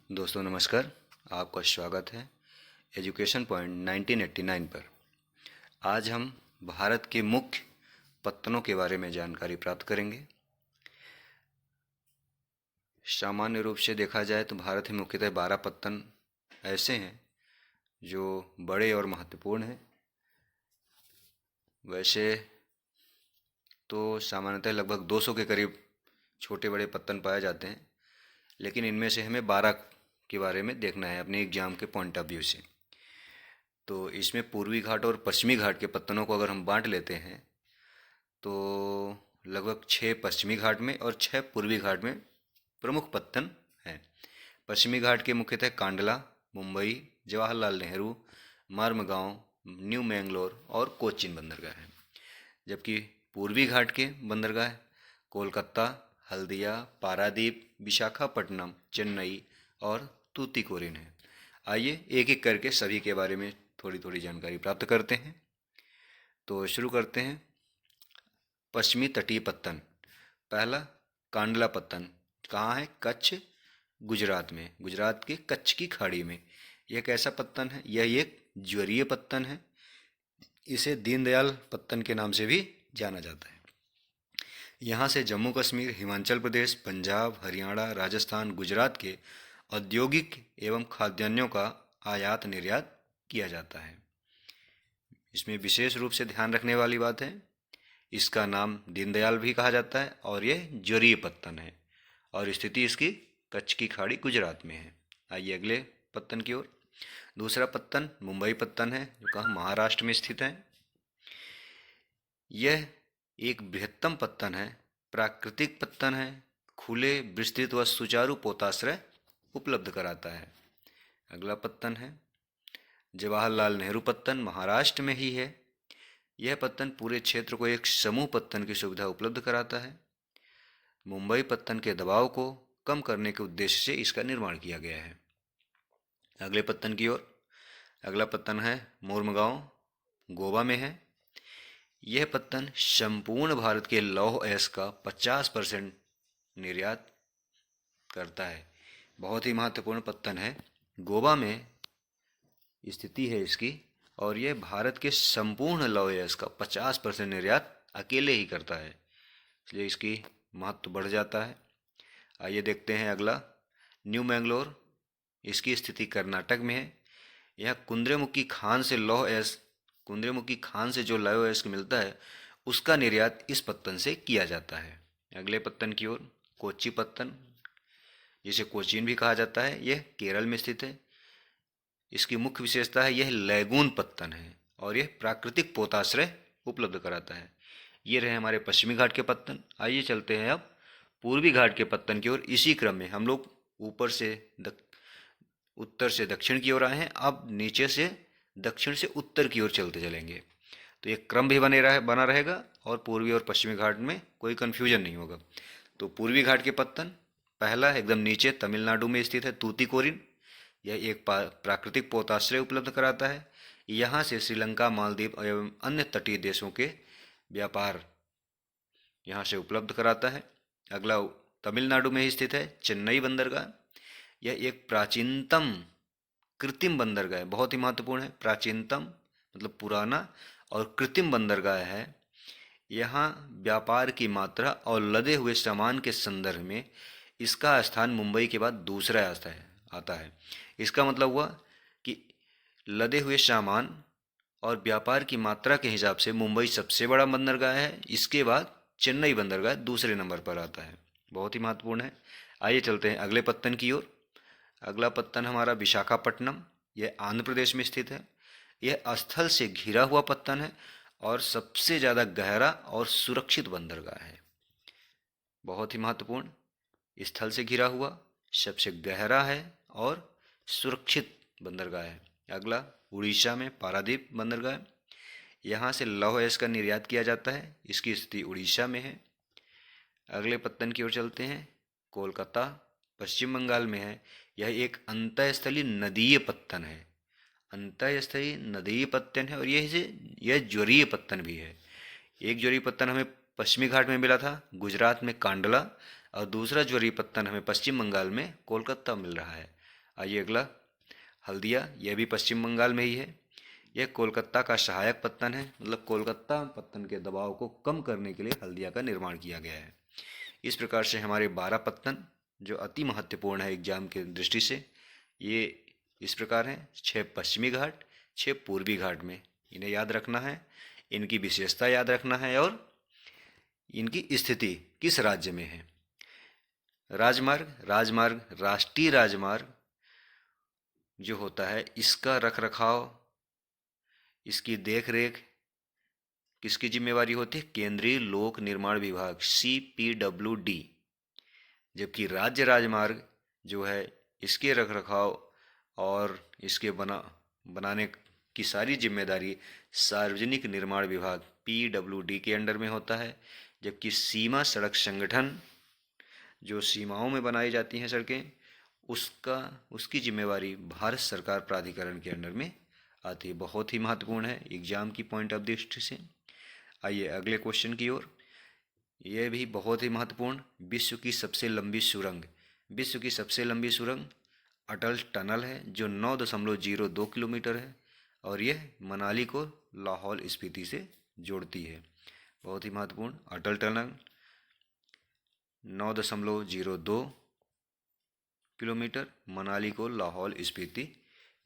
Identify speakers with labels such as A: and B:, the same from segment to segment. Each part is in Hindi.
A: दोस्तों नमस्कार। आपका स्वागत है एजुकेशन पॉइंट 1989 पर। आज हम भारत के मुख्य पत्तनों के बारे में जानकारी प्राप्त करेंगे। सामान्य रूप से देखा जाए तो भारत में मुख्यतः 12 पत्तन ऐसे हैं जो बड़े और महत्वपूर्ण हैं। वैसे तो सामान्यतः लगभग 200 के करीब छोटे बड़े पत्तन पाए जाते हैं, लेकिन इनमें से हमें 12 के बारे में देखना है अपने एग्जाम के पॉइंट ऑफ व्यू से। तो इसमें पूर्वी घाट और पश्चिमी घाट के पत्तनों को अगर हम बांट लेते हैं तो लगभग 6 पश्चिमी घाट में और 6 पूर्वी घाट में प्रमुख पत्तन हैं। पश्चिमी घाट के मुख्यतः कांडला, मुंबई, जवाहरलाल नेहरू, मार्मगांव, न्यू मैंगलोर और कोचीन बंदरगाह हैं। जबकि पूर्वी घाट के बंदरगाह कोलकाता, हल्दिया, पारादीप, विशाखापट्टनम, चेन्नई और तूतीकोरिन है। आइए एक एक करके सभी के बारे में थोड़ी थोड़ी जानकारी प्राप्त करते हैं। तो शुरू करते हैं। पश्चिमी तटीय पत्तन। पहला कांडला पत्तन कहाँ है? कच्छ, गुजरात में, गुजरात के कच्छ की खाड़ी में। यह कैसा पत्तन है? यह एक ज्वरीय पत्तन है। इसे दीनदयाल पत्तन के नाम से भी जाना जाता है। यहाँ से जम्मू कश्मीर, हिमाचल प्रदेश, पंजाब, हरियाणा, राजस्थान, गुजरात के औद्योगिक एवं खाद्यान्नों का आयात निर्यात किया जाता है। इसमें विशेष रूप से ध्यान रखने वाली बात है, इसका नाम दीनदयाल भी कहा जाता है और यह ज्वरीय पत्तन है और स्थिति इसकी कच्छ की खाड़ी गुजरात में है। आइए अगले पत्तन की ओर। दूसरा पत्तन मुंबई पत्तन है, जो कहाँ महाराष्ट्र में स्थित है। यह एक बृहत्तम पत्तन है, प्राकृतिक पत्तन है, खुले, विस्तृत व सुचारू पोताश्रय उपलब्ध कराता है। अगला पत्तन है जवाहरलाल नेहरू पत्तन, महाराष्ट्र में ही है। यह पत्तन पूरे क्षेत्र को एक समूह पत्तन की सुविधा उपलब्ध कराता है। मुंबई पत्तन के दबाव को कम करने के उद्देश्य से इसका निर्माण किया गया है। अगले पत्तन की ओर। अगला पत्तन है मोरमुगांव, गोवा में है। यह पत्तन संपूर्ण भारत के लौह अयस्क का 50% निर्यात करता है। बहुत ही महत्वपूर्ण पत्तन है, गोवा में स्थिति है इसकी, और यह भारत के संपूर्ण लौह अयस्क का 50% निर्यात अकेले ही करता है, इसलिए इसकी महत्व बढ़ जाता है। आइए देखते हैं अगला न्यू मैंगलोर। इसकी स्थिति कर्नाटक में है। यह कुंद्रेमुखी खान से लौह अयस्क, कुंद्रेमुखी खान से जो लौह अयस्क मिलता है उसका निर्यात इस पत्तन से किया जाता है। अगले पत्तन की ओर। कोच्चि पत्तन, जिसे कोचीन भी कहा जाता है, यह केरल में स्थित है। इसकी मुख्य विशेषता है यह लैगून पत्तन है और यह प्राकृतिक पोताश्रय उपलब्ध कराता है। ये रहे हमारे पश्चिमी घाट के पत्तन। आइए चलते हैं अब पूर्वी घाट के पत्तन की ओर। इसी क्रम में हम लोग ऊपर से उत्तर से दक्षिण की ओर आए हैं, अब नीचे से दक्षिण से उत्तर की ओर चलते चलेंगे, तो एक क्रम भी बना रहेगा और पूर्वी और पश्चिमी घाट में कोई कन्फ्यूजन नहीं होगा। तो पूर्वी घाट के पत्तन, पहला एकदम नीचे तमिलनाडु में स्थित है तूतीकोरिन। यह एक प्राकृतिक पोताश्रय उपलब्ध कराता है। यहाँ से श्रीलंका, मालदीव एवं अन्य तटीय देशों के व्यापार यहाँ से उपलब्ध कराता है। अगला तमिलनाडु में ही स्थित है चेन्नई बंदरगाह। यह एक प्राचीनतम कृत्रिम बंदरगाह है, बहुत ही महत्वपूर्ण है। प्राचीनतम मतलब पुराना और कृत्रिम बंदरगाह है। यहाँ व्यापार की मात्रा और लदे हुए सामान के संदर्भ में इसका स्थान मुंबई के बाद दूसरा आता है। इसका मतलब हुआ कि लदे हुए सामान और व्यापार की मात्रा के हिसाब से मुंबई सबसे बड़ा बंदरगाह है। इसके बाद चेन्नई बंदरगाह दूसरे नंबर पर आता है, बहुत ही महत्वपूर्ण है। आइए चलते हैं अगले पत्तन की ओर। अगला पत्तन हमारा विशाखापट्टनम, यह आंध्र प्रदेश में स्थित है। यह स्थल से घिरा हुआ पत्तन है और सबसे ज़्यादा गहरा और सुरक्षित बंदरगाह है। बहुत ही महत्वपूर्ण, स्थल से घिरा हुआ, सबसे गहरा है और सुरक्षित बंदरगाह है। अगला उड़ीसा में पारादीप बंदरगाह, यहाँ से लौह अयस्क का निर्यात किया जाता है। इसकी स्थिति उड़ीसा में है। अगले पत्तन की ओर चलते हैं। कोलकाता पश्चिम बंगाल में है। यह एक अंतःस्थलीय नदीय पत्तन है, अंतःस्थलीय नदीय पत्तन है और यह ज्वरीय पत्तन भी है। एक ज्वरीय पत्तन हमें पश्चिमी घाट में मिला था गुजरात में कांडला, और दूसरा ज्वरीय पत्तन हमें पश्चिम बंगाल में कोलकाता मिल रहा है। आइए अगला, हल्दिया, यह भी पश्चिम बंगाल में ही है। यह कोलकाता का सहायक पत्तन है, मतलब कोलकाता पत्तन के दबाव को कम करने के लिए हल्दिया का निर्माण किया गया है। इस प्रकार से हमारे 12 पत्तन जो अति महत्वपूर्ण है एग्जाम के दृष्टि से, ये इस प्रकार हैं। 6 पश्चिमी घाट, 6 पूर्वी घाट में, इन्हें याद रखना है, इनकी विशेषता याद रखना है और इनकी स्थिति किस राज्य में है। राजमार्ग, राजमार्ग राष्ट्रीय राजमार्ग जो होता है, इसका रख रखाव, इसकी देख रेख किसकी जिम्मेवारी होती है? केंद्रीय लोक निर्माण विभाग, CPWD। जबकि राज्य राजमार्ग जो है, इसके रख रखाव और इसके बनाने की सारी जिम्मेदारी सार्वजनिक निर्माण विभाग PWD के अंडर में होता है। जबकि सीमा सड़क संगठन, जो सीमाओं में बनाई जाती हैं सड़कें, उसकी जिम्मेवारी भारत सरकार प्राधिकरण के अंडर में आती है। बहुत ही महत्वपूर्ण है एग्जाम की पॉइंट ऑफ दृष्टि से। आइए अगले क्वेश्चन की ओर। यह भी बहुत ही महत्वपूर्ण, विश्व की सबसे लंबी सुरंग। विश्व की सबसे लंबी सुरंग अटल टनल है, जो 9.02 किलोमीटर है और यह मनाली को लाहौल स्पीति से जोड़ती है। बहुत ही महत्वपूर्ण, अटल टनल 9.02 किलोमीटर मनाली को लाहौल स्पीति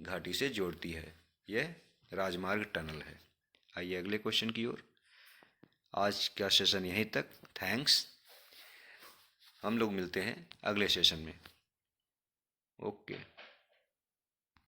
A: घाटी से जोड़ती है। यह राजमार्ग टनल है। आइए अगले क्वेश्चन की ओर। आज का सेशन यहीं तक। थैंक्स। हम लोग मिलते हैं अगले सेशन में। ओके।